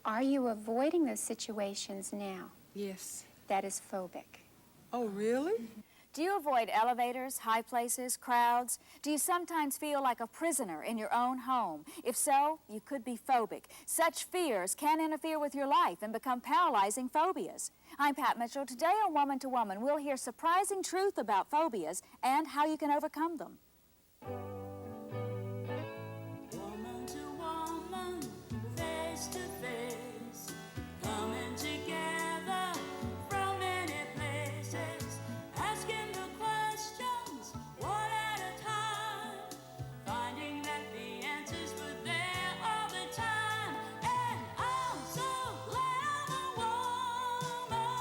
Are you avoiding those situations now? Yes. That is phobic. Oh, really? Do you avoid elevators, high places, crowds? Do you sometimes feel like a prisoner in your own home? If so, you could be phobic. Such fears can interfere with your life and become paralyzing phobias. I'm Pat Mitchell. Today on Woman to Woman, we'll hear surprising truth about phobias and how you can overcome them. Woman to woman, face to face, coming together from many places, asking the questions one at a time, finding that the answers were there all the time. And I'm so glad I'm a woman.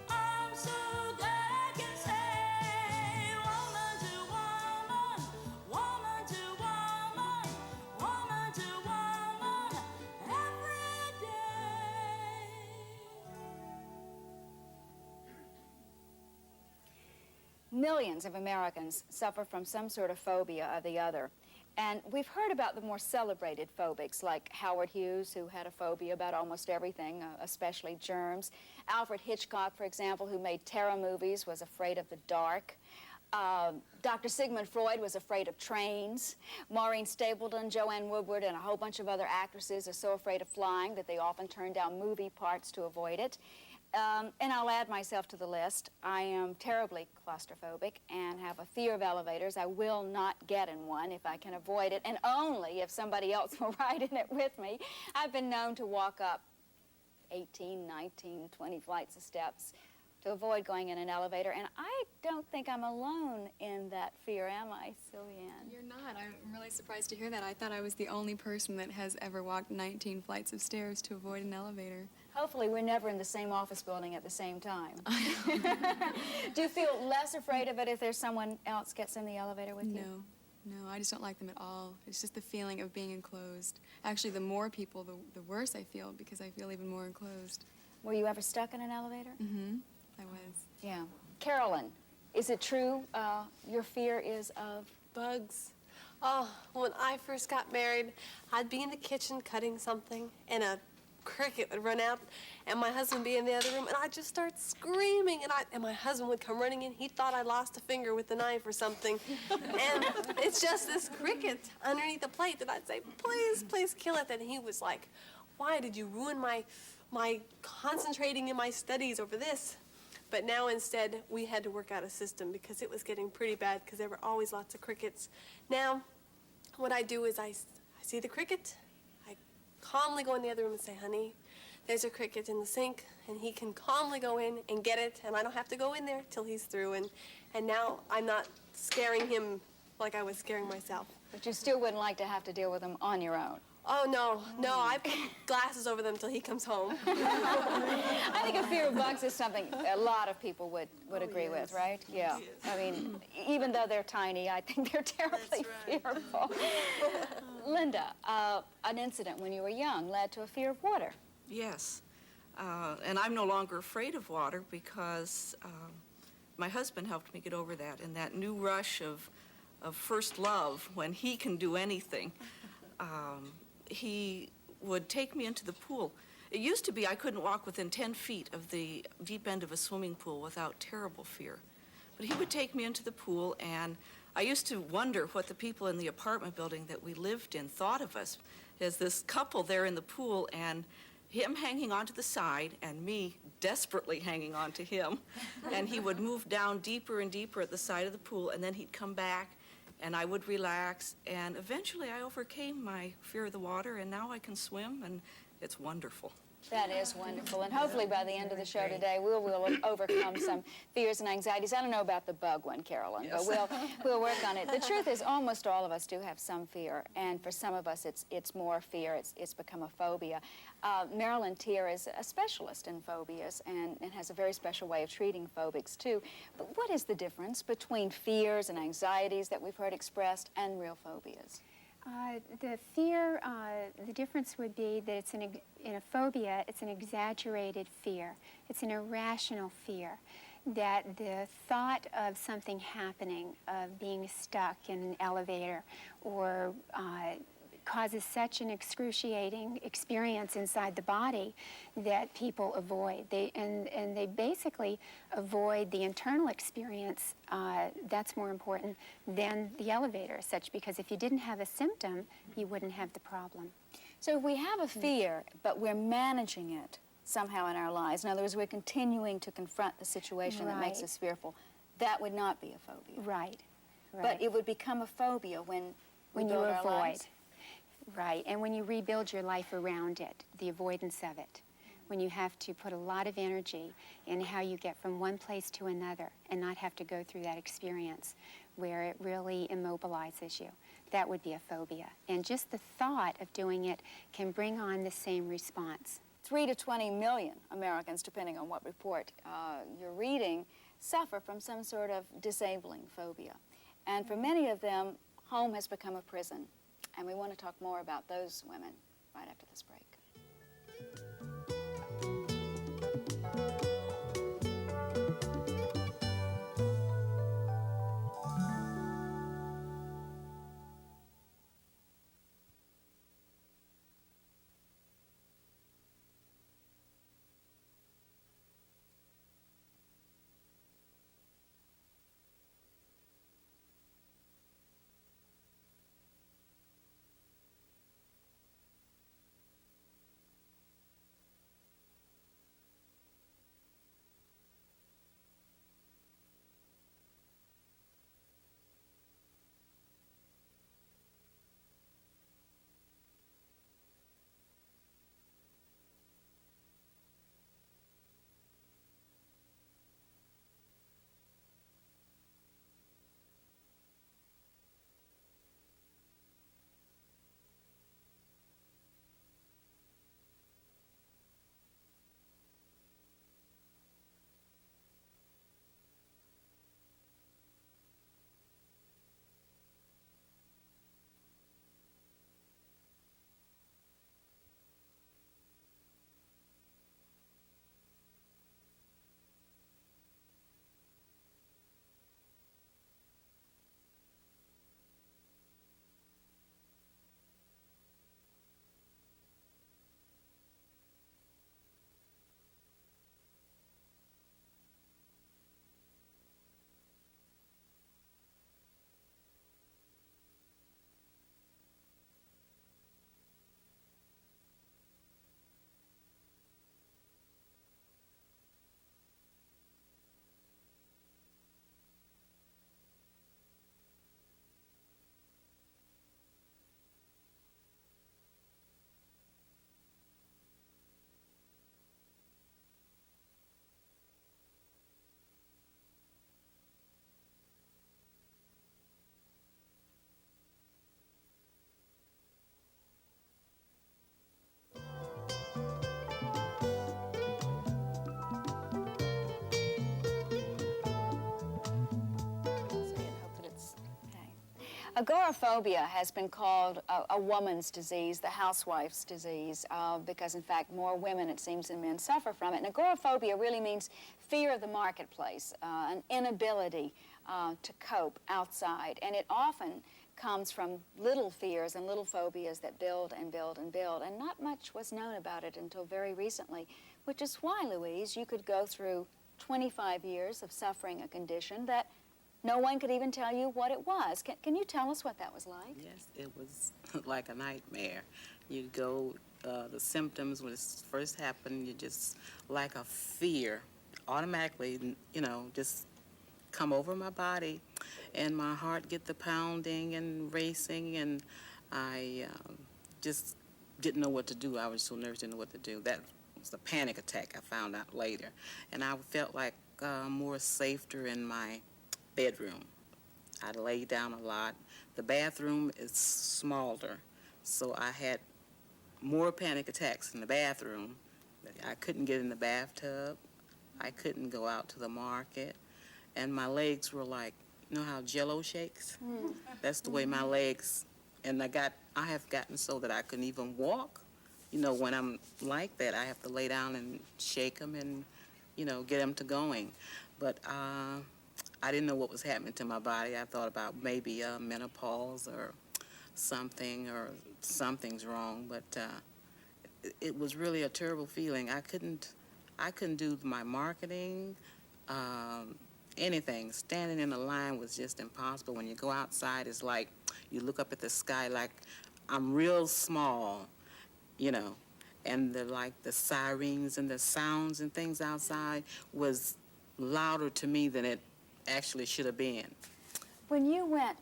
I'm so glad I can say woman to woman, woman to woman, woman to woman, every day. Millions of Americans suffer from some sort of phobia or the other. And we've heard about the more celebrated phobics, like Howard Hughes, who had a phobia about almost everything, especially germs. Alfred Hitchcock, for example, who made terror movies, was afraid of the dark. Dr. Sigmund Freud was afraid of trains. Maureen Stapleton, Joanne Woodward, and a whole bunch of other actresses are so afraid of flying that they often turn down movie parts to avoid it. And I'll add myself to the list. I am terribly claustrophobic and have a fear of elevators. I will not get in one if I can avoid it, and only if somebody else will ride in it with me. I've been known to walk up 18, 19, 20 flights of steps to avoid going in an elevator, and I don't think I'm alone in that fear, am I, Sylviane? You're not. I'm really surprised to hear that. I thought I was the only person that has ever walked 19 flights of stairs to avoid an elevator. Hopefully we're never in the same office building at the same time. Do you feel less afraid of it if there's someone else gets in the elevator with you? No, I just don't like them at all. It's just the feeling of being enclosed. Actually, the more people, the worse I feel, because I feel even more enclosed. Were you ever stuck in an elevator? Mm-hmm. I was. Yeah. Carolyn, is it true your fear is of? Bugs. Oh, when I first got married, I'd be in the kitchen cutting something, and a cricket would run out, and my husband would be in the other room, and I'd just start screaming, and my husband would come running in. He thought I lost a finger with the knife or something, and it's just this cricket underneath the plate that I'd say, please, please kill it. And he was like, why did you ruin my concentrating in my studies over this? But now instead, we had to work out a system because it was getting pretty bad because there were always lots of crickets. Now, what I do is I see the cricket, I calmly go in the other room and say, honey, there's a cricket in the sink, and he can calmly go in and get it, and I don't have to go in there till he's through. And now I'm not scaring him like I was scaring myself. But you still wouldn't like to have to deal with them on your own. Oh, no, I put glasses over them till he comes home. I think a fear of bugs is something a lot of people would agree with, right? Yeah. I mean, even though they're tiny, I think they're terribly fearful. Linda, an incident when you were young led to a fear of water. Yes. And I'm no longer afraid of water because my husband helped me get over that. And that new rush of first love, when he can do anything, he would take me into the pool. It used to be I couldn't walk within 10 feet of the deep end of a swimming pool without terrible fear. But he would take me into the pool, and I used to wonder what the people in the apartment building that we lived in thought of us as this couple there in the pool, and him hanging onto the side and me desperately hanging on to him. And he would move down deeper and deeper at the side of the pool, and then he'd come back, and I would relax, and eventually I overcame my fear of the water, and now I can swim, and it's wonderful. That is wonderful, and hopefully by the end of the show today, we'll overcome some fears and anxieties. I don't know about the bug one, Carolyn, but we'll work on it. The truth is, almost all of us do have some fear, and for some of us, it's more fear. It's become a phobia. Marilyn Tier is a specialist in phobias and has a very special way of treating phobics too. But what is the difference between fears and anxieties that we've heard expressed and real phobias? The fear, the difference would be that it's in a phobia, it's an exaggerated fear. It's an irrational fear. That the thought of something happening, of being stuck in an elevator or causes such an excruciating experience inside the body that people avoid. And they basically avoid the internal experience. That's more important than the elevator as such, because if you didn't have a symptom, you wouldn't have the problem. So if we have a fear, but we're managing it somehow in our lives, in other words, we're continuing to confront the situation that makes Right. us fearful, that would not be a phobia. Right. But it would become a phobia when we When you build our avoid. lives. Right, and when you rebuild your life around it, the avoidance of it, when you have to put a lot of energy in how you get from one place to another and not have to go through that experience where it really immobilizes you, that would be a phobia. And just the thought of doing it can bring on the same response. 3 to 20 million Americans, depending on what report you're reading, suffer from some sort of disabling phobia. And for many of them, home has become a prison. And we want to talk more about those women right after this break. Agoraphobia has been called a woman's disease, the housewife's disease, because in fact more women, it seems, than men suffer from it. And agoraphobia really means fear of the marketplace, an inability to cope outside. And it often comes from little fears and little phobias that build and build and build. And not much was known about it until very recently, which is why, Louise, you could go through 25 years of suffering a condition that no one could even tell you what it was. Can you tell us what that was like? Yes, it was like a nightmare. You'd go, the symptoms when it first happened, you just, like a fear, automatically, you know, just come over my body, and my heart get the pounding and racing, and I just didn't know what to do. I was so nervous, didn't know what to do. That was a panic attack, I found out later. And I felt like more safer in my bedroom. I lay down a lot. The bathroom is smaller, so I had more panic attacks in the bathroom. I couldn't get in the bathtub. I couldn't go out to the market. And my legs were like, you know how Jell-O shakes? That's the way my legs, and I have gotten so that I couldn't even walk. You know, when I'm like that, I have to lay down and shake them and, you know, get them to going. But I didn't know what was happening to my body. I thought about maybe menopause or something, or something's wrong, but it was really a terrible feeling. I couldn't do my marketing, anything. Standing in a line was just impossible. When you go outside, it's like you look up at the sky like I'm real small, you know, and the sirens and the sounds and things outside was louder to me than it actually should have been. When you went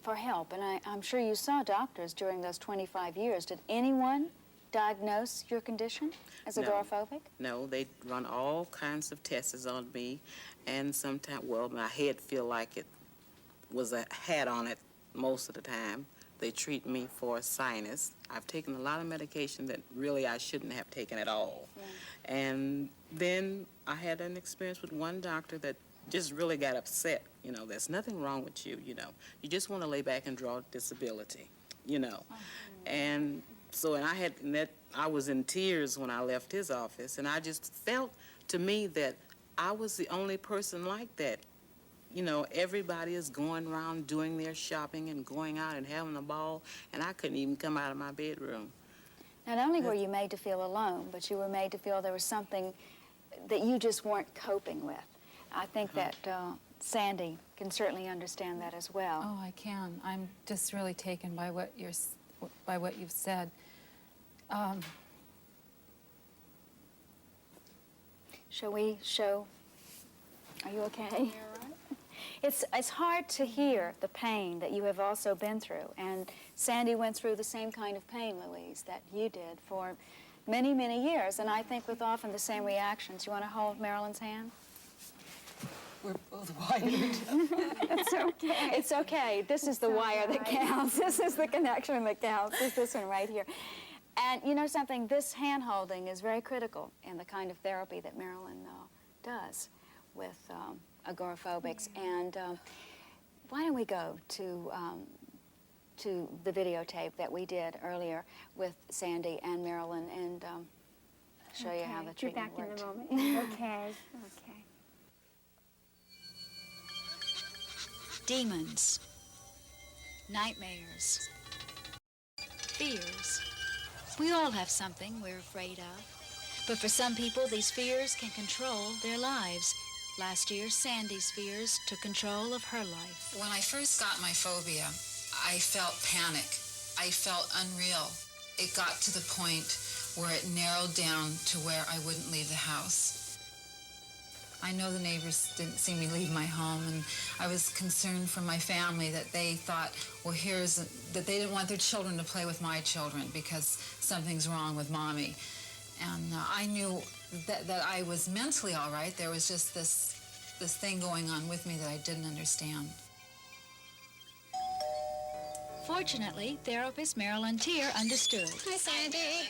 for help, and I'm sure you saw doctors during those 25 years, did anyone diagnose your condition as No. agoraphobic? No, they run all kinds of tests on me, and sometimes, well, my head feel like it was a hat on it most of the time. They treat me for sinus. I've taken a lot of medication that really I shouldn't have taken at all. Yeah. And then I had an experience with one doctor that just really got upset. You know, there's nothing wrong with you, you know. You just want to lay back and draw disability, you know. And so, I was in tears when I left his office, and I just felt to me that I was the only person like that. You know, everybody is going around doing their shopping and going out and having a ball, and I couldn't even come out of my bedroom. Not only were you made to feel alone, but you were made to feel there was something that you just weren't coping with. I think that Sandy can certainly understand that as well. Oh, I can. I'm just really taken by what you've said. Shall we show? Are you okay? It's hard to hear the pain that you have also been through, and Sandy went through the same kind of pain, Louise, that you did for many, many years, and I think with often the same reactions. You want to hold Marilyn's hand? We're both wired. It's okay. It's okay. This is the wire that counts. This is the connection that counts. It's this one right here. And you know something? This hand-holding is very critical in the kind of therapy that Marilyn does with agoraphobics. And why don't we go to the videotape that we did earlier with Sandy and Marilyn and show you how the treatment worked. Be back in a moment. Okay. Demons, nightmares, fears. We all have something we're afraid of. But for some people, these fears can control their lives. Last year, Sandy's fears took control of her life. When I first got my phobia, I felt panic. I felt unreal. It got to the point where it narrowed down to where I wouldn't leave the house. I know the neighbors didn't see me leave my home, and I was concerned for my family that they thought, well, that they didn't want their children to play with my children because something's wrong with Mommy. And I knew that I was mentally all right. There was just this thing going on with me that I didn't understand. Fortunately, therapist Marilyn Tier understood. Hi, Sandy.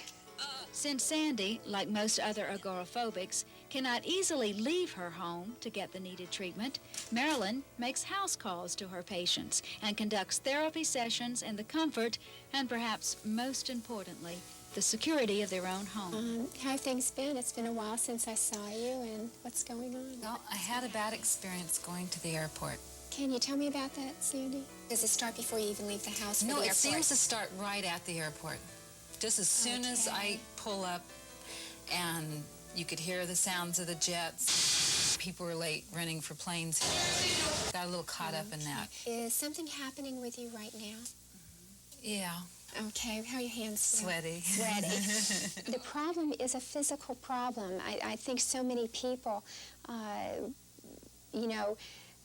Since Sandy, like most other agoraphobics, cannot easily leave her home to get the needed treatment, Marilyn makes house calls to her patients and conducts therapy sessions in the comfort and perhaps most importantly, the security of their own home. How have things been? It's been a while since I saw you, and what's going on? Well, I had a bad experience going to the airport. Can you tell me about that, Sandy? Does it start before you even leave the house for the No, airport? it seems to start right at the airport. Just as soon as I pull up, and you could hear the sounds of the jets. People were late running for planes. Got a little caught up in that. Is something happening with you right now? Yeah. Okay, how are your hands feeling? Sweaty. Sweaty. The problem is a physical problem. I think so many people,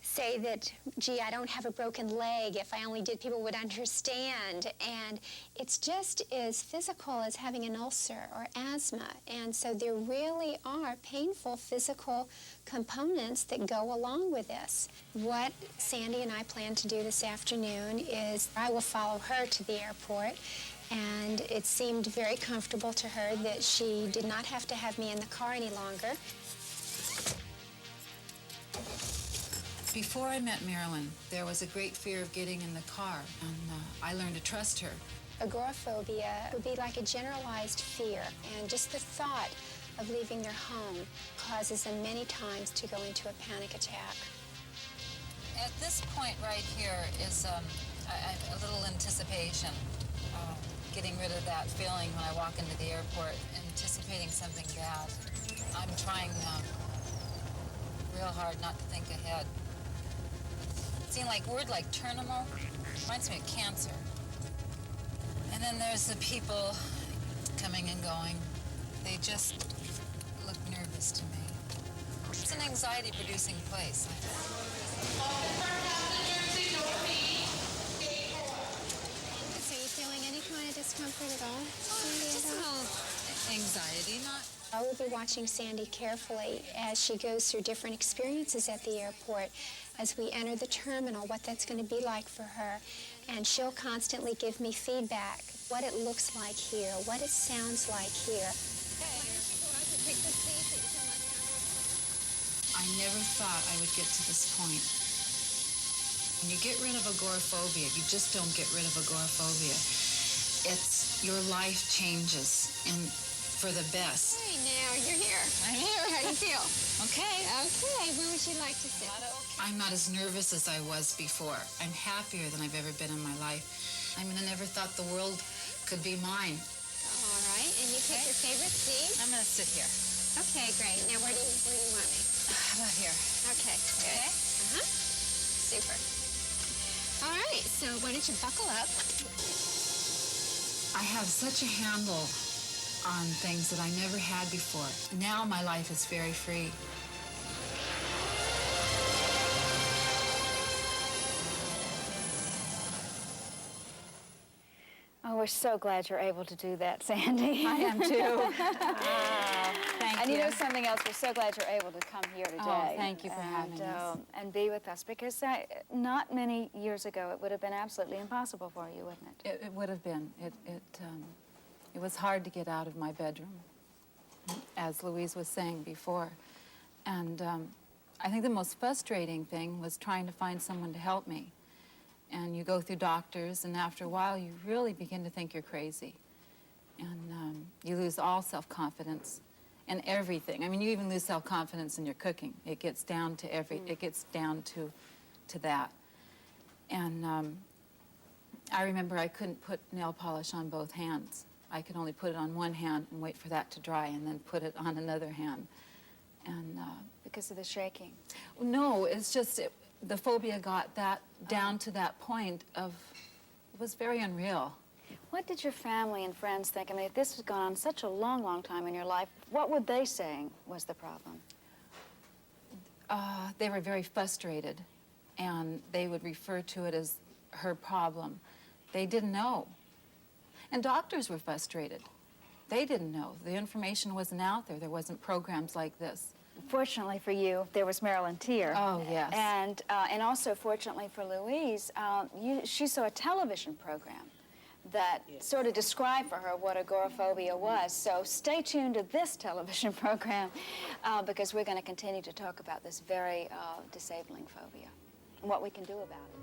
say that, gee, I don't have a broken leg. If I only did, people would understand. And it's just as physical as having an ulcer or asthma. And so there really are painful physical components that go along with this. What Sandy and I plan to do this afternoon is I will follow her to the airport. And it seemed very comfortable to her that she did not have to have me in the car any longer. Before I met Marilyn, there was a great fear of getting in the car, and I learned to trust her. Agoraphobia would be like a generalized fear, and just the thought of leaving their home causes them many times to go into a panic attack. At this point right here is a little anticipation. getting rid of that feeling when I walk into the airport, anticipating something bad. I'm trying real hard not to think ahead. Seeing like word like terminal reminds me of cancer. And then there's the people coming and going. They just look nervous to me. It's an anxiety-producing place. So you feeling any kind of discomfort at all? Just a little anxiety, not... I will be watching Sandy carefully as she goes through different experiences at the airport, as we enter the terminal, what that's going to be like for her. And she'll constantly give me feedback, what it looks like here, what it sounds like here. I never thought I would get to this point. When you get rid of agoraphobia, you just don't get rid of agoraphobia. It's your life changes, and for the best. Hey, now you're here. I'm here. How do you feel? Okay. Okay, where would you like to sit? I'm not as nervous as I was before. I'm happier than I've ever been in my life. I mean, I never thought the world could be mine. All right, and you pick your favorite seat? I'm gonna sit here. Okay, great. Now where do you want me? How about here? Okay, good. Okay. Super. All right, so why don't you buckle up? I have such a handle on things that I never had before. Now my life is very free. Oh, we're so glad you're able to do that, Sandy. I am too. Thank And you you. know something else, we're so glad you're able to come here today. Oh, thank you for having us. And be with us, because not many years ago it would have been absolutely impossible for you, wouldn't it? It would have been. It was hard to get out of my bedroom, as Louise was saying before. And I think the most frustrating thing was trying to find someone to help me. And you go through doctors, and after a while, you really begin to think you're crazy. And you lose all self-confidence in everything. I mean, you even lose self-confidence in your cooking. It gets down to it gets down to that. And I remember I couldn't put nail polish on both hands. I could only put it on one hand and wait for that to dry, and then put it on another hand. And Because of the shaking. no, it's just the phobia got that down to that point of, it was very unreal. What did your family and friends think? I mean, if this has gone on such a long, long time in your life, what were they saying was the problem? They were very frustrated, and they would refer to it as her problem. They didn't know. And doctors were frustrated. They didn't know. The information wasn't out there. There wasn't programs like this. Fortunately for you, there was Marilyn Tier. Oh, yes. And also, fortunately for Louise, she saw a television program that sort of described for her what agoraphobia was. So stay tuned to this television program because we're going to continue to talk about this very disabling phobia and what we can do about it.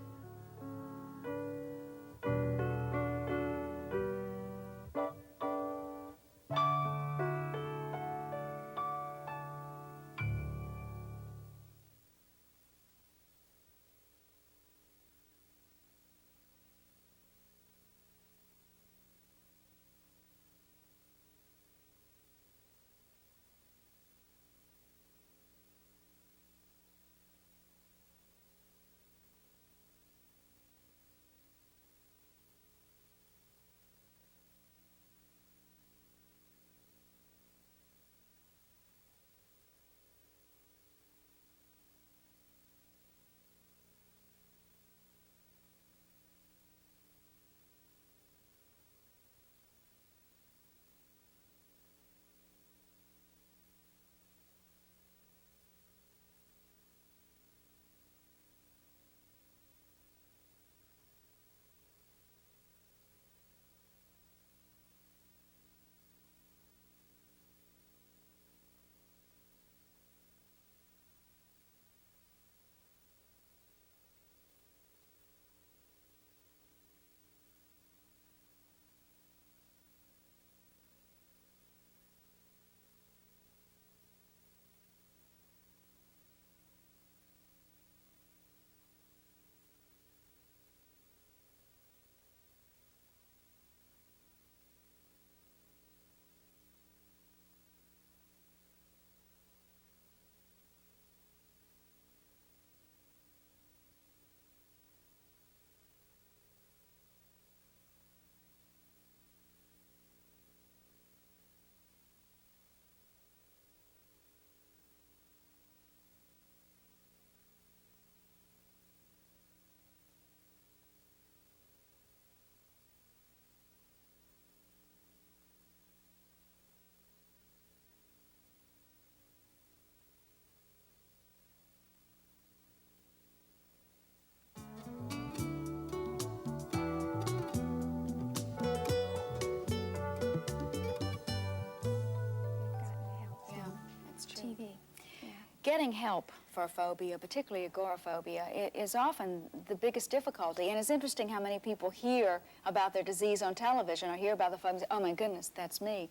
getting help for a phobia, particularly agoraphobia, is often the biggest difficulty. And it's interesting how many people hear about their disease on television or hear about the phobia and say, oh my goodness, that's me.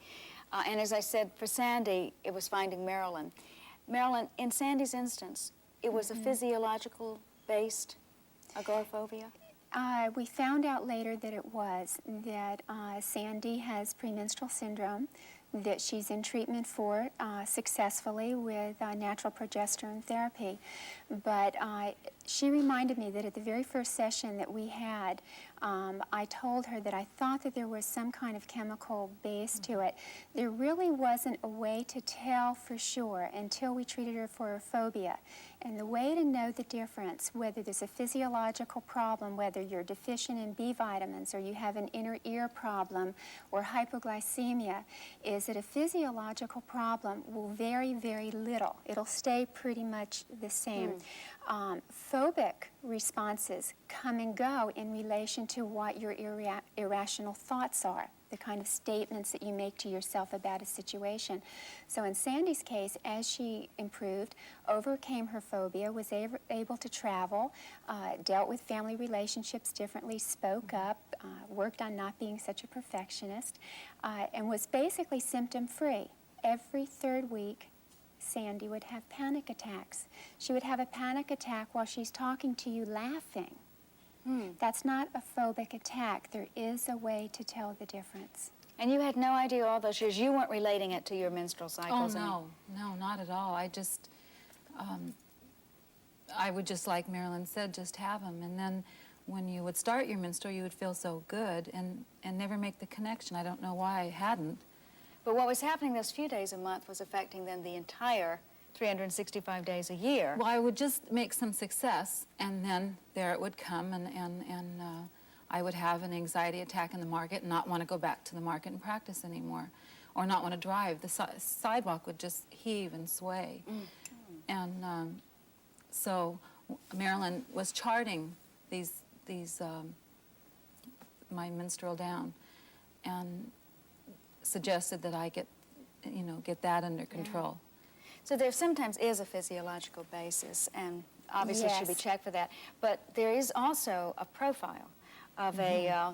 And as I said, for Sandy, it was finding Marilyn. Marilyn, in Sandy's instance, it was a physiological-based agoraphobia? We found out later that it was, that Sandy has premenstrual syndrome, that she's in treatment for successfully with natural progesterone therapy. But she reminded me that at the very first session that we had, I told her that I thought that there was some kind of chemical base to it. There really wasn't a way to tell for sure until we treated her for her phobia. And the way to know the difference, whether there's a physiological problem, whether you're deficient in B vitamins or you have an inner ear problem or hypoglycemia, is that a physiological problem will vary very little. It'll stay pretty much the same. Phobic responses come and go in relation to what your irrational thoughts are, the kind of statements that you make to yourself about a situation. So in Sandy's case, as she improved, overcame her phobia, was able to travel, dealt with family relationships differently, spoke up, worked on not being such a perfectionist, and was basically symptom-free. Every third week, Sandy would have panic attacks. She would have a panic attack while she's talking to you laughing. That's not a phobic attack. There is a way to tell the difference. And you had no idea all those years. You weren't relating it to your menstrual cycles. Oh, no, not at all. I just, I would just, like Marilyn said, just have them. And then when you would start your menstrual, you would feel so good and never make the connection. I don't know why I hadn't. But what was happening those few days a month was affecting then the entire 365 days a year. Well, I would just make some success, and then there it would come, and I would have an anxiety attack in the market and not want to go back to the market and practice anymore, or not want to drive. The sidewalk would just heave and sway. And so Marilyn was charting my menstrual down, and suggested that I get that under control. So there sometimes is a physiological basis, and obviously should be checked for that. But there is also a profile of a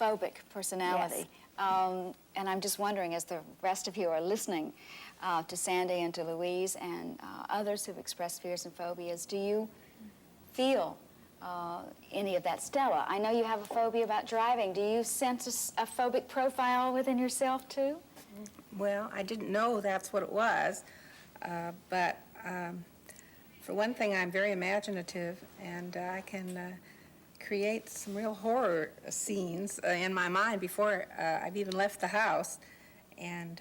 phobic personality. And I'm just wondering, as the rest of you are listening to Sandy and to Louise and others who've expressed fears and phobias, do you feel any of that? Stella, I know you have a phobia about driving. Do you sense a phobic profile within yourself, too? Well, I didn't know that's what it was, but for one thing, I'm very imaginative, and I can create some real horror scenes in my mind before I've even left the house, and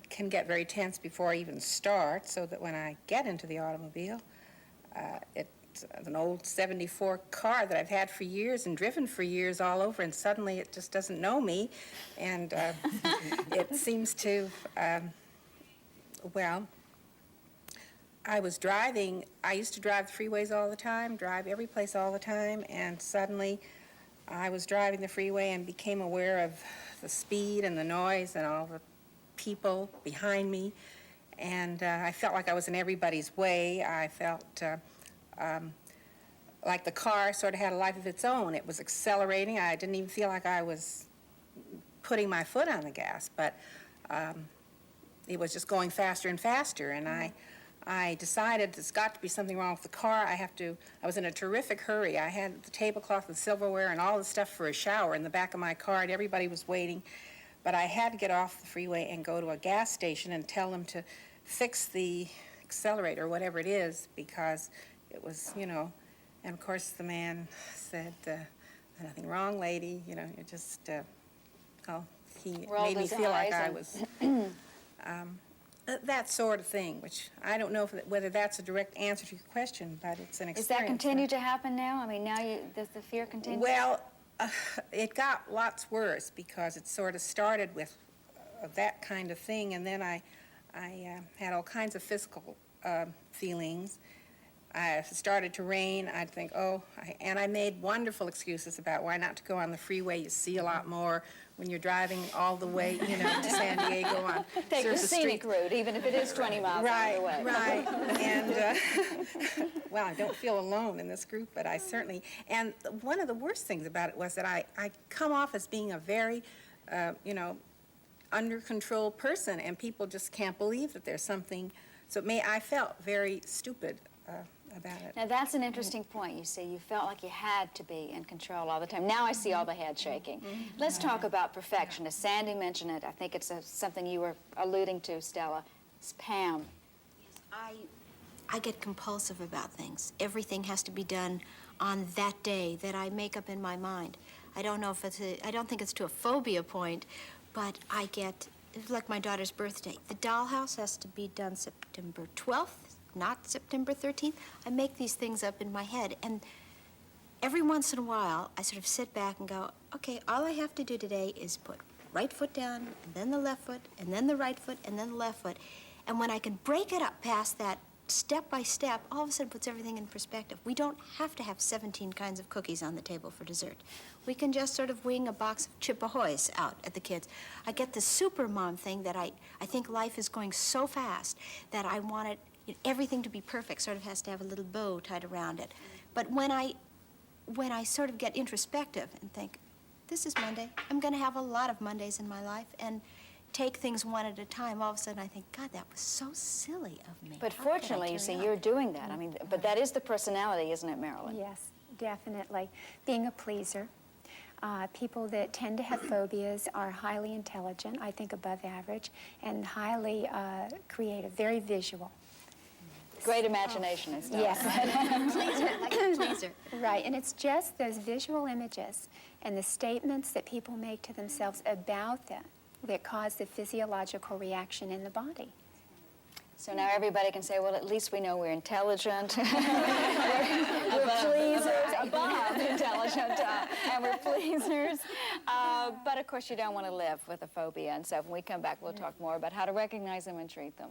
can get very tense before I even start, so that when I get into the automobile, it's an old 74 car that I've had for years and driven for years all over, and suddenly it just doesn't know me, and it seems to, well, I was driving, I used to drive the freeways all the time, drive every place all the time, and suddenly I was driving the freeway and became aware of the speed and the noise and all the people behind me, and I felt like I was in everybody's way. I felt like the car sort of had a life of its own. It was accelerating. I didn't even feel like I was putting my foot on the gas, but it was just going faster and faster, and I decided there's got to be something wrong with the car. I was in a terrific hurry. I had the tablecloth and silverware and all the stuff for a shower in the back of my car, and everybody was waiting. But I had to get off the freeway and go to a gas station and tell them to fix the accelerator, whatever it is, because it was, and of course the man said, nothing wrong, lady, you're just, he made me feel like I was, that sort of thing, which I don't know whether that's a direct answer to your question, but it's an experience. Does that continue to happen now? I mean, does the fear continue? Well, it got lots worse because it sort of started with that kind of thing, and then I had all kinds of physical feelings. If it started to rain, I'd think, and I made wonderful excuses about why not to go on the freeway. You see a lot more when you're driving all the way, you know, to San Diego on Take the Surface scenic Street. route, even if it is 20 miles out of the way. Right, and, well, I don't feel alone in this group, but I certainly, and one of the worst things about it was that I come off as being a very, you know, under control person, and people just can't believe that there's something, so I felt very stupid about it. Now that's an interesting point. You see, you felt like you had to be in control all the time. Now I see all the head shaking. Let's talk about perfectionists. Sandy mentioned it. I think it's something you were alluding to, Stella. It's Pam. I get compulsive about things. Everything has to be done on that day that I make up in my mind. I don't know if I don't think it's to a phobia point, but I get, it's like my daughter's birthday. The dollhouse has to be done September 12th, not September 13th. I make these things up in my head, and every once in a while, I sort of sit back and go, okay, all I have to do today is put right foot down, and then the left foot, and then the right foot, and then the left foot. And when I can break it up past that step by step, all of a sudden puts everything in perspective. We don't have to have 17 kinds of cookies on the table for dessert. We can just sort of wing a box of Chip Ahoys out at the kids. I get the super mom thing that I think life is going so fast that I want it, everything to be perfect, sort of has to have a little bow tied around it. But when I sort of get introspective and think, this is Monday, I'm going to have a lot of Mondays in my life, and take things one at a time, all of a sudden I think, God, that was so silly of me. But How could I fortunately, you carry see, on? you're doing that. I mean, but that is the personality, isn't it, Marilyn? Yes, definitely. Being a pleaser. People that tend to have phobias are highly intelligent, I think above average, and highly creative, very visual. Great imagination and stuff. Yes. Pleaser, like a pleaser. Right, and it's just those visual images and the statements that people make to themselves about them that cause the physiological reaction in the body. So now everybody can say, well, at least we know we're intelligent. we're pleasers, above intelligent, and we're pleasers. But of course, you don't want to live with a phobia. And so when we come back, we'll talk more about how to recognize them and treat them.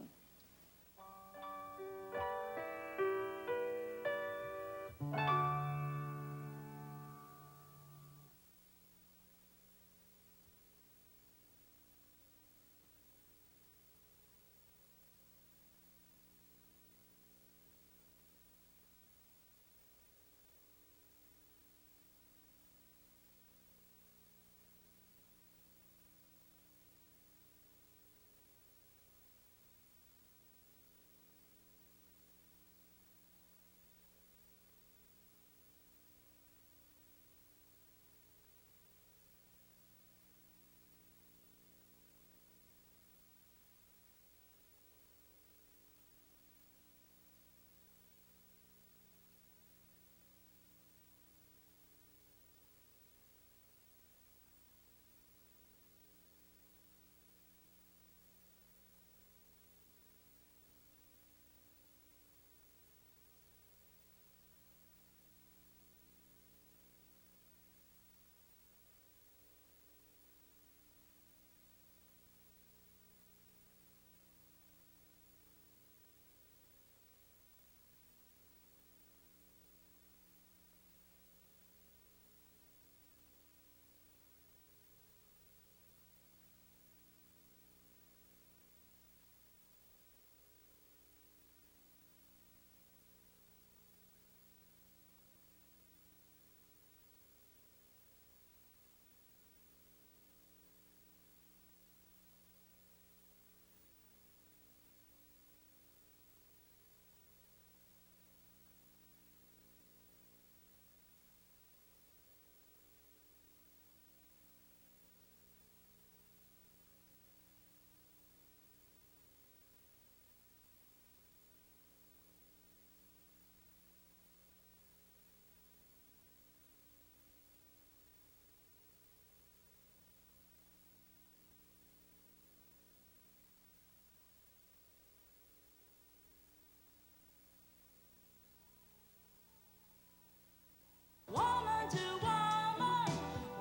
Woman to woman,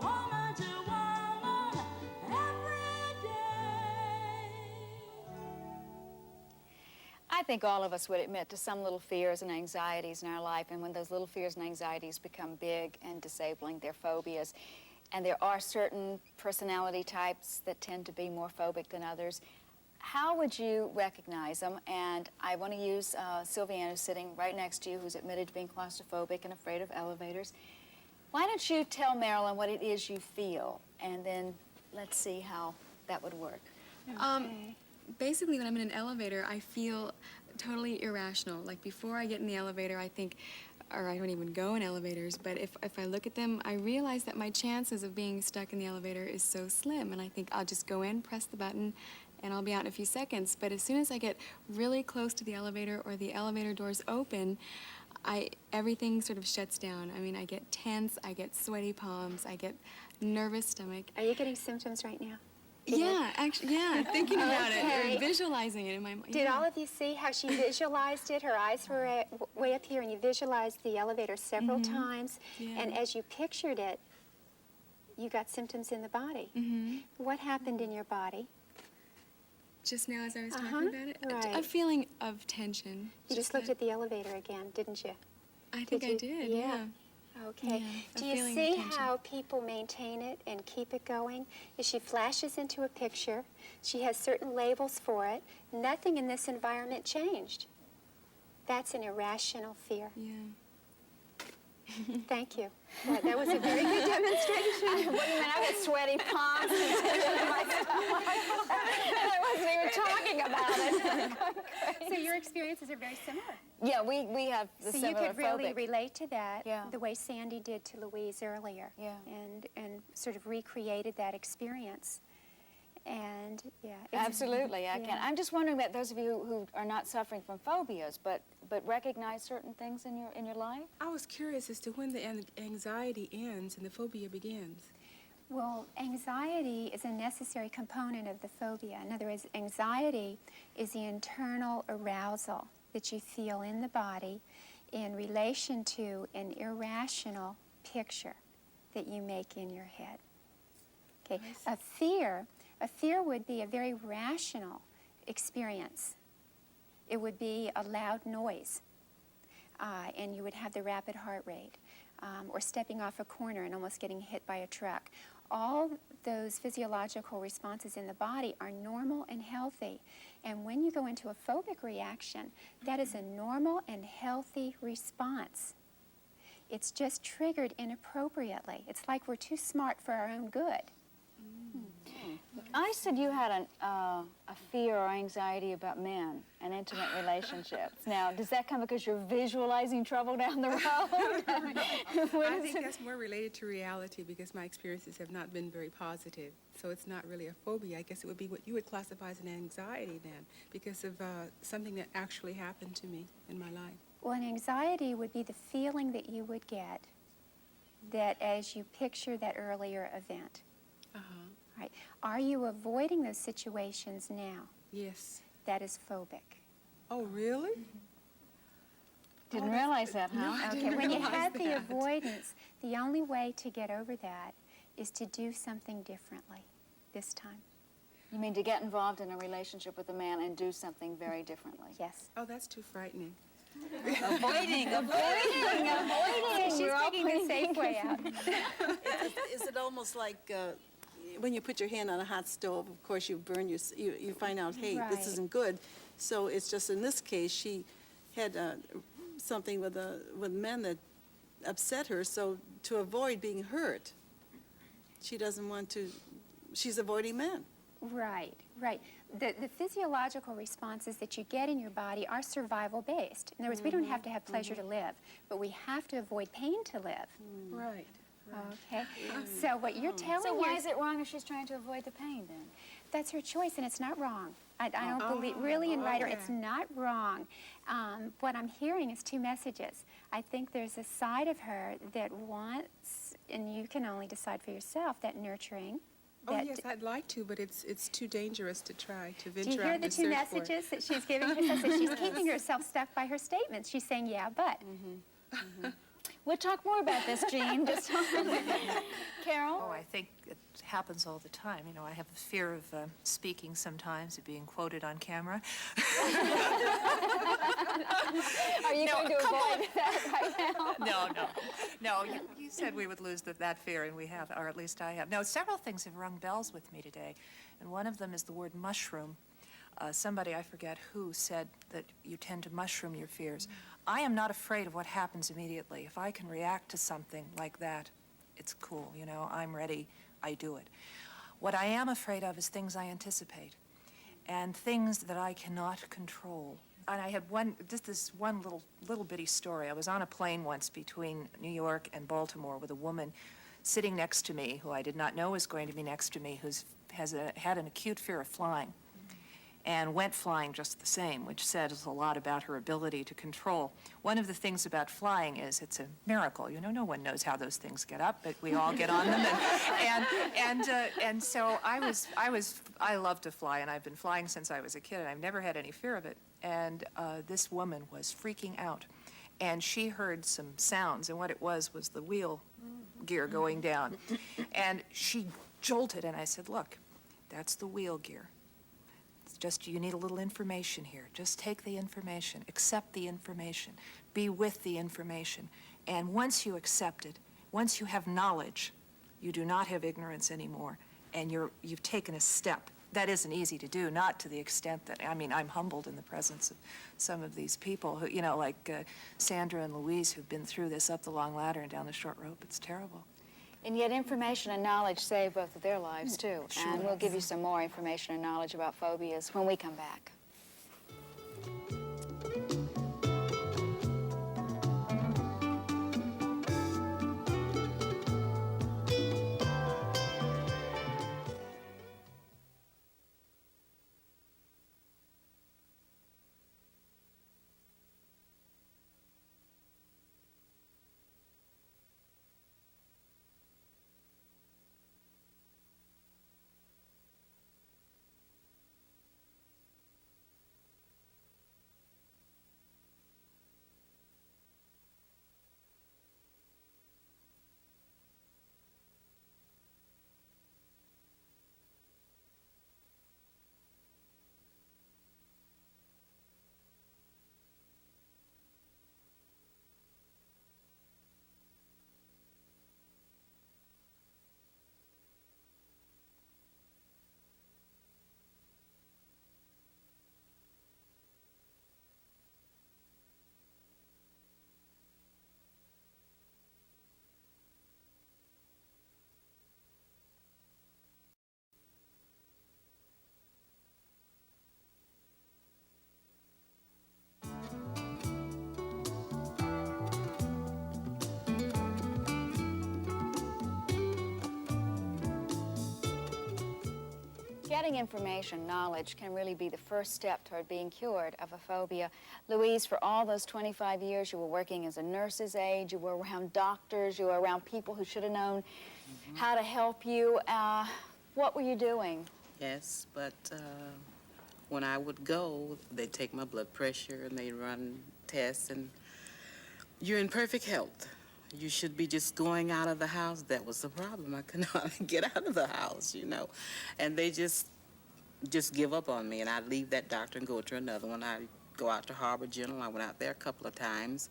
woman to woman, every day. I think all of us would admit to some little fears and anxieties in our life, and when those little fears and anxieties become big and disabling, they're phobias. and there are certain personality types that tend to be more phobic than others. How would you recognize them? And I want to use Sylviane, who's sitting right next to you, who's admitted to being claustrophobic and afraid of elevators. Why don't you tell Marilyn what it is you feel, and then let's see how that would work. Basically, when I'm in an elevator, I feel totally irrational. Like, before I get in the elevator, I think, or I don't even go in elevators, but if I look at them, I realize that my chances of being stuck in the elevator is so slim, and I think I'll just go in, press the button, and I'll be out in a few seconds. But as soon as I get really close to the elevator or the elevator doors open, everything sort of shuts down. I mean, I get tense, I get sweaty palms, I get nervous stomach. Are you getting symptoms right now? Yeah, actually, yeah, thinking about it or visualizing it in my mind. Did all of you see how she visualized it? Her eyes were way up here, and you visualized the elevator several times. Yeah. And as you pictured it, you got symptoms in the body. What happened in your body? Just now as I was talking about it? Right. A feeling of tension. You just looked at the elevator again, didn't you? I think I did, yeah. Okay. Yeah, a Do you feeling of see tension. how people maintain it and keep it going? If she flashes into a picture, she has certain labels for it. Nothing in this environment changed. That's an irrational fear. Yeah. Thank you. That was a very good demonstration. Wait a minute, I had sweaty palms and I wasn't even talking about it. So your experiences are very similar. Yeah, we have the So you similar could really phobic. relate to that Yeah. the way Sandy did to Louise earlier. Yeah. And sort of recreated that experience. And yeah. it's- Absolutely, I can. yeah. I'm just wondering about those of you who are not suffering from phobias, but recognize certain things in your life. I was curious as to when the anxiety ends and the phobia begins. Well, anxiety is a necessary component of the phobia. In other words, anxiety is the internal arousal that you feel in the body in relation to an irrational picture that you make in your head. Okay, a fear would be a very rational experience. It would be a loud noise, and you would have the rapid heart rate, or stepping off a corner and almost getting hit by a truck. All those physiological responses in the body are normal and healthy. And when you go into a phobic reaction, that is a normal and healthy response. It's just triggered inappropriately. It's like we're too smart for our own good. I said you had a fear or anxiety about men and intimate relationships. Now, does that come because you're visualizing trouble down the road? I think that's more related to reality because my experiences have not been very positive. So it's not really a phobia. I guess it would be what you would classify as an anxiety then because of something that actually happened to me in my life. Well, an anxiety would be the feeling that you would get that as you picture that earlier event. Right. Are you avoiding those situations now? Yes. That is phobic. Oh, really? Didn't realize that, huh? Okay, when you have the avoidance, the only way to get over that is to do something differently this time. You mean to get involved in a relationship with a man and do something very differently? Yes. Oh, that's too frightening. Avoiding. She's taking the safe way out. Is it almost like when you put your hand on a hot stove, of course you burn you find out, hey, Right. this isn't good. So it's just in this case, she had something with men that upset her. So to avoid being hurt, she doesn't want to. She's avoiding men. Right, right. The physiological responses that you get in your body are survival-based. In other words, we don't have to have pleasure to live, but we have to avoid pain to live. Right. Okay. So what you're telling So why your- is it wrong if she's trying to avoid the pain then? That's her choice, and it's not wrong. I don't believe, really, in writer, it's not wrong. What I'm hearing is two messages. I think there's a side of her that wants, and you can only decide for yourself, that nurturing. Oh, that yes, I'd like to, but it's too dangerous to try to Do you venture hear out the and two search for it. messages that she's giving herself? So she's keeping herself stuck by her statements. She's saying, yeah, but. We'll talk more about this, Jean. Just Carol? Oh, I think it happens all the time. You know, I have a fear of speaking sometimes, of being quoted on camera. Are you going to avoid that right now? No. You said we would lose that fear, and we have, or at least I have. No, several things have rung bells with me today, and one of them is the word mushroom. Somebody, I forget who, said that you tend to mushroom your fears. I am not afraid of what happens immediately. If I can react to something like that, it's cool, you know, I'm ready, I do it. What I am afraid of is things I anticipate and things that I cannot control. And I had just this one little bitty story. I was on a plane once between New York and Baltimore with a woman sitting next to me who I did not know was going to be next to me, who had an acute fear of flying and went flying just the same, which says a lot about her ability to control. One of the things about flying is it's a miracle. You know, no one knows how those things get up, but we all get on them. And so I love to fly, and I've been flying since I was a kid, and I've never had any fear of it. And this woman was freaking out, and she heard some sounds, and what it was the wheel gear going down. And she jolted, and I said, look, that's the wheel gear. Just, you need a little information here. Just take the information, accept the information, be with the information. And once you accept it, once you have knowledge, you do not have ignorance anymore, and you've taken a step. That isn't easy to do, not to the extent that, I mean, I'm humbled in the presence of some of these people who, you know, like Sandra and Louise, who've been through this up the long ladder and down the short rope. It's terrible. And yet information and knowledge save both of their lives, too. Sure. And we'll give you some more information and knowledge about phobias when we come back. Getting information, knowledge, can really be the first step toward being cured of a phobia. Louise, for all those 25 years, you were working as a nurse's aide, you were around doctors, you were around people who should have known how to help you. What were you doing? Yes, but when I would go, they'd take my blood pressure and they'd run tests, and you're in perfect health. You should be just going out of the house. That was the problem. I could not get out of the house, you know. And they just give up on me, and I'd leave that doctor and go to another one. I'd go out to Harbor General. I went out there a couple of times,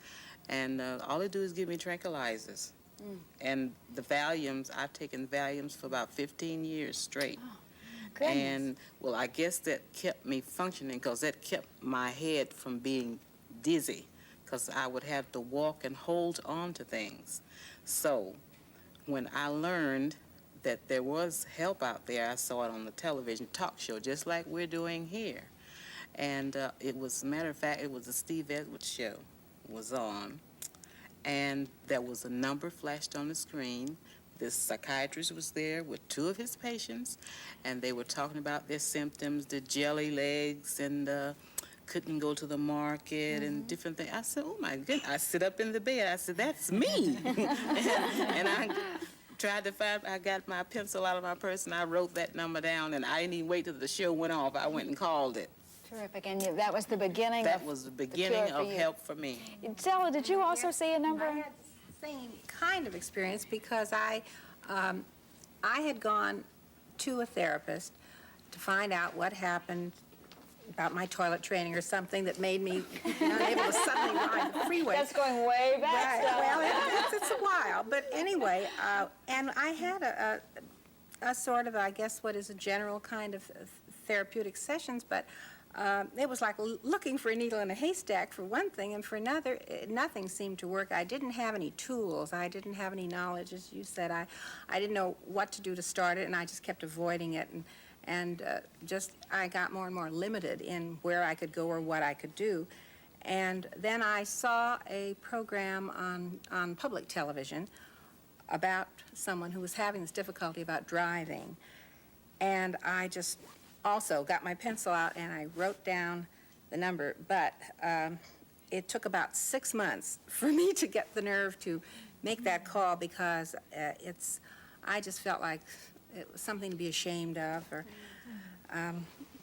and all they do is give me tranquilizers. And the Valiums, I've taken Valiums for about 15 years straight. Oh, goodness. And, well, I guess that kept me functioning because that kept my head from being dizzy, because I would have to walk and hold on to things. So when I learned that there was help out there, I saw it on the television talk show, just like we're doing here. And it was, matter of fact, it was the Steve Edwards show was on. And there was a number flashed on the screen. This psychiatrist was there with two of his patients, and they were talking about their symptoms, the jelly legs, and couldn't go to the market and different things. I said, oh my goodness. I sit up in the bed. I said, that's me. and I tried to find, I got my pencil out of my purse and I wrote that number down, and I didn't even wait till the show went off. I went and called it. Terrific. And that was the beginning That was the beginning of help for me. Stella, did you also see a number? I had same kind of experience because I had gone to a therapist to find out what happened about my toilet training or something that made me not able to suddenly ride the freeway. That's going way back. Right. Well, it's a while. But anyway, and I had a sort of, I guess, what is a general kind of therapeutic sessions, but it was like looking for a needle in a haystack for one thing, and for another, nothing seemed to work. I didn't have any tools. I didn't have any knowledge, as you said. I didn't know what to do to start it, and I just kept avoiding it. And just I got more and more limited in where I could go or what I could do. And then I saw a program on public television about someone who was having this difficulty about driving. And I just also got my pencil out and I wrote down the number. But it took about 6 months for me to get the nerve to make that call because I just felt like it was something to be ashamed of.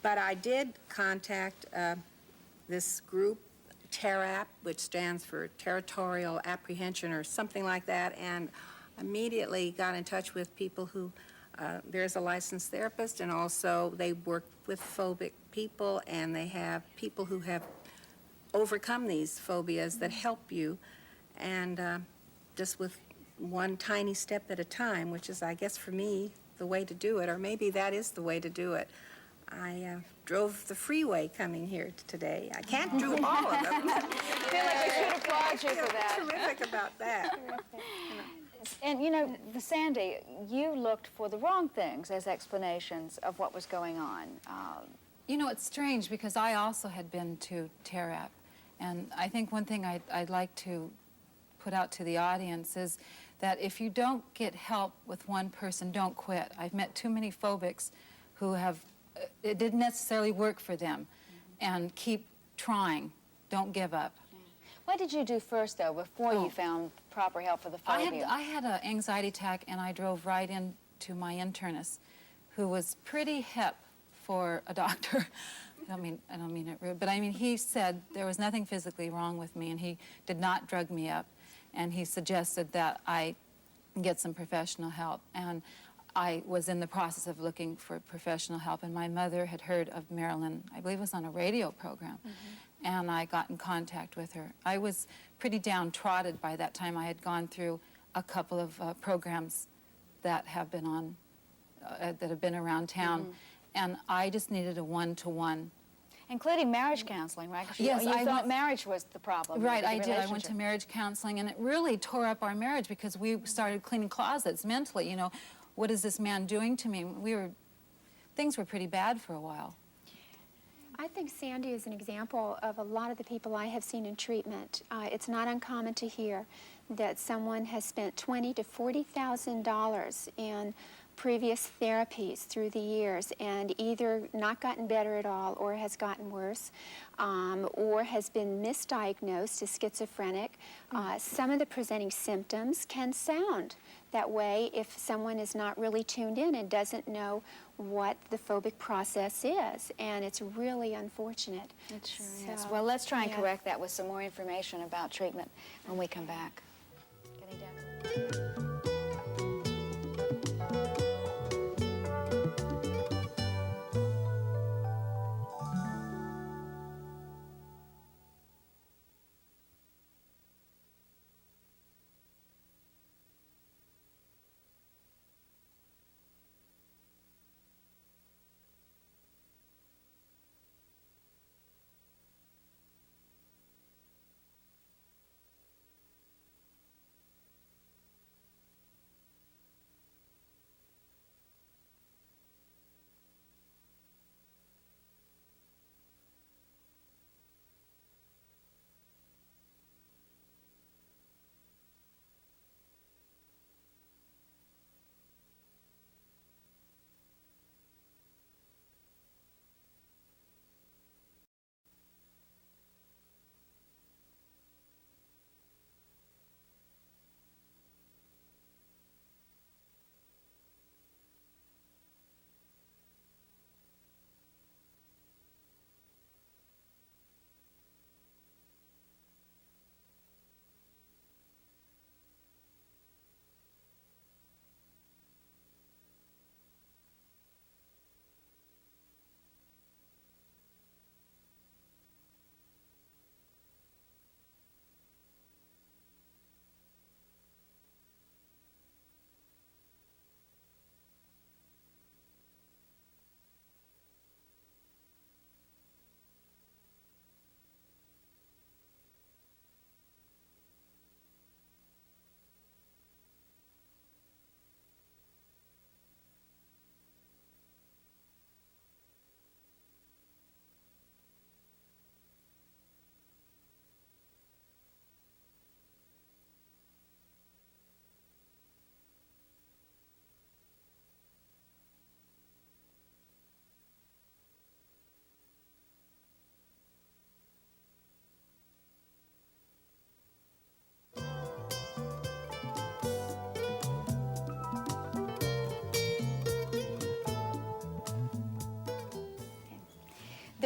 But I did contact this group, TERAP, which stands for Territorial Apprehension or something like that, and immediately got in touch with people who, there's a licensed therapist, and also they work with phobic people, and they have people who have overcome these phobias that help you, and just with one tiny step at a time, which is, I guess, for me, the way to do it, or maybe that is the way to do it. I drove the freeway coming here today. I can't do all of them. I feel like we should applaud you for that. Terrific about that. And you know, Sandy, you looked for the wrong things as explanations of what was going on. You know, it's strange because I also had been to TERAP, and I think one thing I'd like to put out to the audience is that if you don't get help with one person, don't quit. I've met too many phobics who have, it didn't necessarily work for them, and keep trying. Don't give up. What did you do first, though, before you found proper help for the phobia? I had an anxiety attack, and I drove right into my internist, who was pretty hip for a doctor. I don't mean it rude, but I mean, he said there was nothing physically wrong with me, and he did not drug me up, and he suggested that I get some professional help. And I was in the process of looking for professional help, and my mother had heard of Marilyn, I believe it was on a radio program, and I got in contact with her. I was pretty downtrodden by that time. I had gone through a couple of programs that have been on, that have been around town, and I just needed a one-to-one. Including marriage counseling, right? 'Cause Yes, you I thought went, marriage was the problem. Right, the I did. I went to relationship. marriage counseling, and it really tore up our marriage because we started cleaning closets mentally. You know, what is this man doing to me? Things were pretty bad for a while. I think Sandy is an example of a lot of the people I have seen in treatment. It's not uncommon to hear that someone has spent $20,000 to $40,000 in previous therapies through the years and either not gotten better at all or has gotten worse or has been misdiagnosed as schizophrenic. Some of the presenting symptoms can sound that way if someone is not really tuned in and doesn't know what the phobic process is, and it's really unfortunate. It sure is. Well, let's try and correct that with some more information about treatment when we come back. Getting down.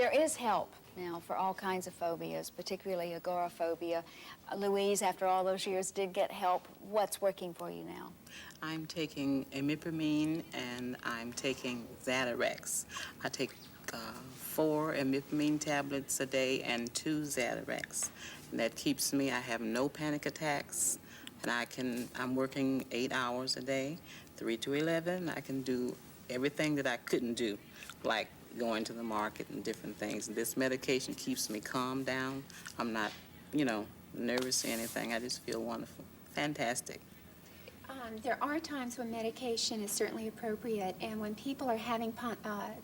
There is help now for all kinds of phobias, particularly agoraphobia. Louise, after all those years, did get help. What's working for you now? I'm taking imipramine and I'm taking Xanarex. I take 4 imipramine tablets a day and 2 Xanarex. And that keeps me, I have no panic attacks, and I'm working 8 hours a day, 3 to 11. I can do everything that I couldn't do, like going to the market and different things. This medication keeps me calm down. I'm not, nervous or anything. I just feel wonderful. Fantastic. There are times when medication is certainly appropriate, and when people are having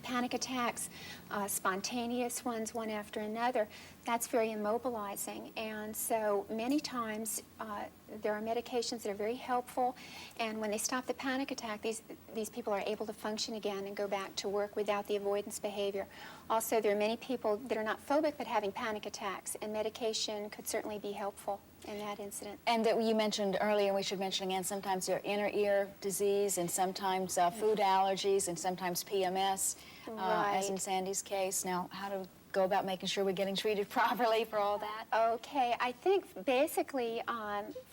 panic attacks, spontaneous ones, one after another, that's very immobilizing. And so many times there are medications that are very helpful, and when they stop the panic attack, these people are able to function again and go back to work without the avoidance behavior. Also, there are many people that are not phobic but having panic attacks, and medication could certainly be helpful in that incident. And that you mentioned earlier, and we should mention again, sometimes there are inner ear disease, and sometimes food allergies, and sometimes PMS, as in Sandy's case. Now, how to go about making sure we're getting treated properly for all that? Okay, I think basically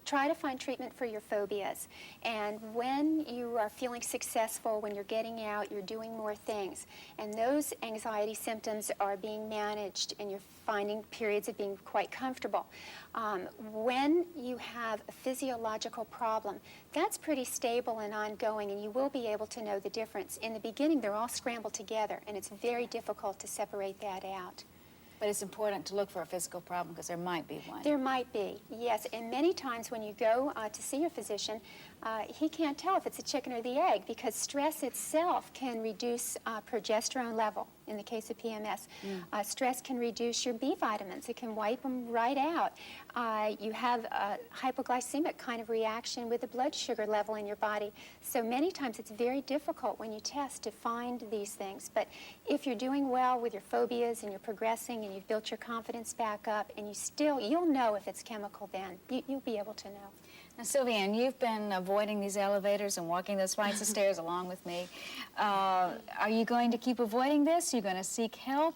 try to find treatment for your phobias. And when you are feeling successful, when you're getting out, you're doing more things, and those anxiety symptoms are being managed and you're finding periods of being quite comfortable. When you have a physiological problem, that's pretty stable and ongoing, and you will be able to know the difference. In the beginning, they're all scrambled together, and it's very difficult to separate that out. But it's important to look for a physical problem because there might be one. There might be, yes. And many times when you go to see your physician, he can't tell if it's a chicken or the egg because stress itself can reduce progesterone level in the case of PMS. Stress can reduce your B vitamins. It can wipe them right out. You have a hypoglycemic kind of reaction with the blood sugar level in your body. So many times it's very difficult when you test to find these things. But if you're doing well with your phobias and you're progressing and you've built your confidence back up and you'll know if it's chemical then. You'll be able to know. Now, Sylviane, you've been avoiding these elevators and walking those flights of stairs along with me. Are you going to keep avoiding this? Are you going to seek help?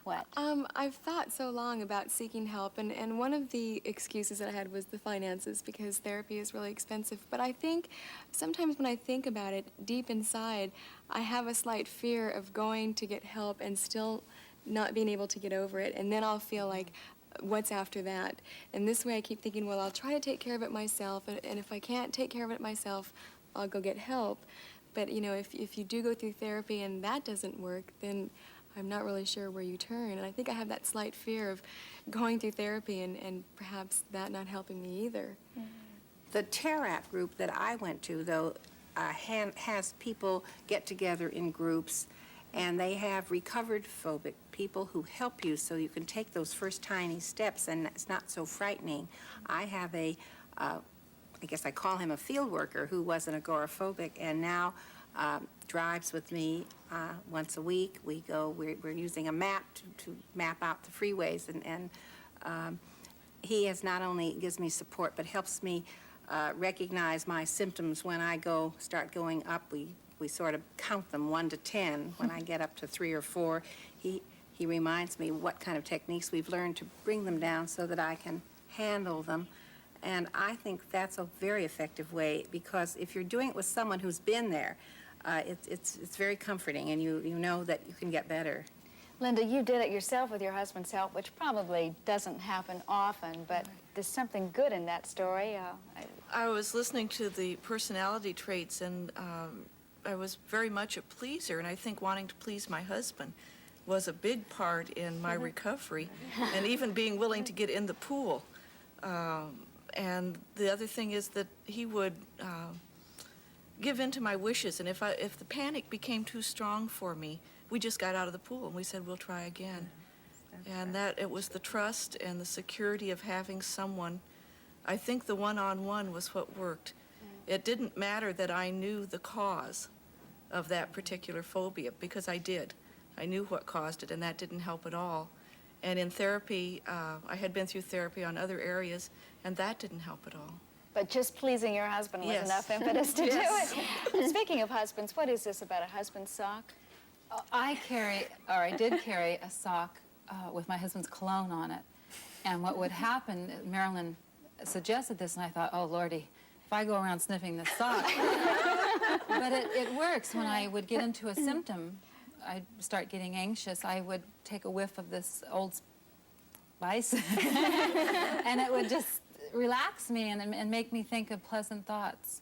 What? I've thought so long about seeking help, and one of the excuses that I had was the finances because therapy is really expensive. But I think sometimes when I think about it, deep inside, I have a slight fear of going to get help and still not being able to get over it, and then I'll feel like, what's after that? And this way I keep thinking, well, I'll try to take care of it myself, and if I can't take care of it myself, I'll go get help. But, if you do go through therapy and that doesn't work, then I'm not really sure where you turn. And I think I have that slight fear of going through therapy and perhaps that not helping me either. The TERAP group that I went to, though, has people get together in groups, and they have recovered phobic people who help you so you can take those first tiny steps and it's not so frightening. I have I guess I call him a field worker who was an agoraphobic and now drives with me once a week. We're using a map to map out the freeways, and he has not only gives me support but helps me recognize my symptoms when I start going up. We sort of count them 1 to 10. When I get up to 3 or 4, he reminds me what kind of techniques we've learned to bring them down so that I can handle them. And I think that's a very effective way because if you're doing it with someone who's been there, it's very comforting and you know that you can get better. Linda, you did it yourself with your husband's help, which probably doesn't happen often, but there's something good in that story. I was listening to the personality traits, and I was very much a pleaser, and I think wanting to please my husband was a big part in my recovery, and even being willing to get in the pool. And the other thing is that he would give in to my wishes, and if the panic became too strong for me, we just got out of the pool and we said, we'll try again. And that it was the trust and the security of having someone. I think the one-on-one was what worked. It didn't matter that I knew the cause of that particular phobia, because I did. I knew what caused it, and that didn't help at all. And in therapy, I had been through therapy on other areas, and that didn't help at all. But just pleasing your husband was Yes. enough impetus to Yes. do it. Speaking of husbands, what is this about a husband's sock? I did carry a sock with my husband's cologne on it. And what would happen, Marilyn suggested this, and I thought, oh, Lordy, if I go around sniffing this sock. But it works. When I would get into a symptom, I'd start getting anxious, I would take a whiff of this Old Spice, and it would just relax me and make me think of pleasant thoughts.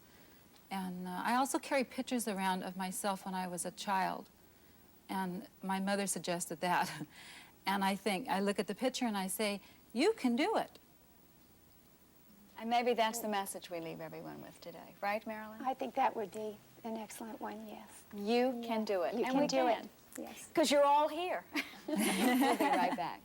And I also carry pictures around of myself when I was a child, and my mother suggested that. And I look at the picture and I say, you can do it. And maybe that's the message we leave everyone with today. Right, Marilyn? I think that would be an excellent one, yes. You can do it. You and can we do can. it. Yes. Because you're all here. We'll be right back.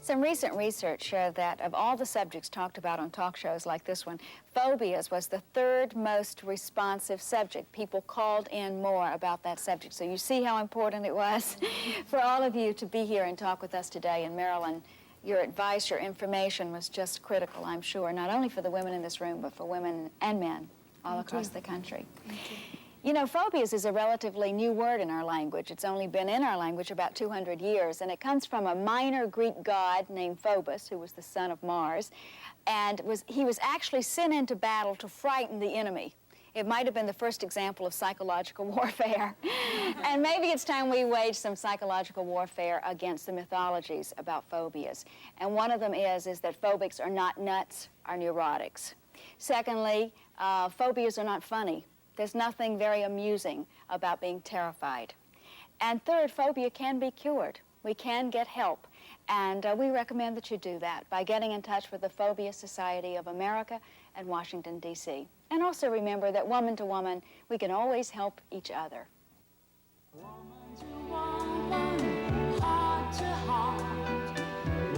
Some recent research showed that of all the subjects talked about on talk shows like this one, phobias was the third most responsive subject. People called in more about that subject. So you see how important it was for all of you to be here and talk with us today. And Marilyn, your advice, your information was just critical, I'm sure, not only for the women in this room, but for women and men all across the country. You know, phobias is a relatively new word in our language. It's only been in our language about 200 years, and it comes from a minor Greek god named Phobos, who was the son of Mars, and he was actually sent into battle to frighten the enemy. It might have been the first example of psychological warfare. And maybe it's time we wage some psychological warfare against the mythologies about phobias. And one of them is that phobics are not nuts or neurotics. Secondly, phobias are not funny. There's nothing very amusing about being terrified. And third, phobia can be cured. We can get help. And we recommend that you do that by getting in touch with the Phobia Society of America and Washington, D.C. And also remember that woman to woman, we can always help each other. Woman to woman, heart to heart,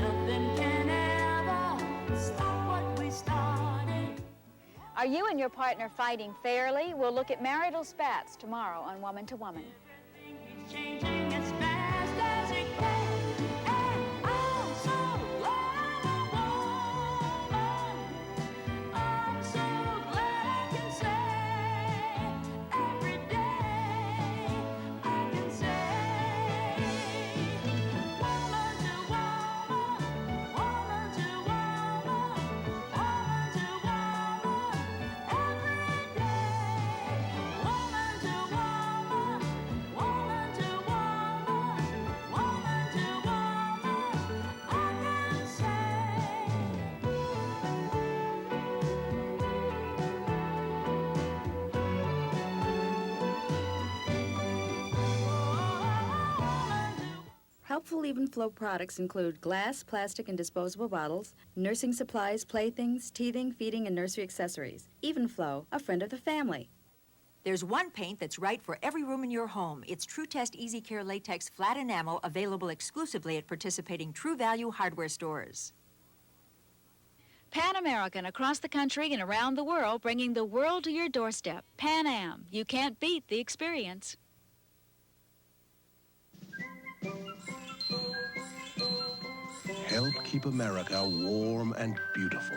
nothing can ever stop what we started. Are you and your partner fighting fairly? We'll look at marital spats tomorrow on Woman to Woman. Everything is changing as fast as it can, and I'm so glad I'm a woman. I'm so glad I can say every day I can say woman to woman, woman to woman, woman to woman, every day woman to woman, woman to woman. Helpful Even Flow products include glass, plastic, and disposable bottles, nursing supplies, playthings, teething, feeding, and nursery accessories. Even Flow, a friend of the family. There's one paint that's right for every room in your home. It's True Test Easy Care Latex Flat Enamel, available exclusively at participating True Value hardware stores. Pan American across the country and around the world, bringing the world to your doorstep. Pan Am. You can't beat the experience. Help keep America warm and beautiful.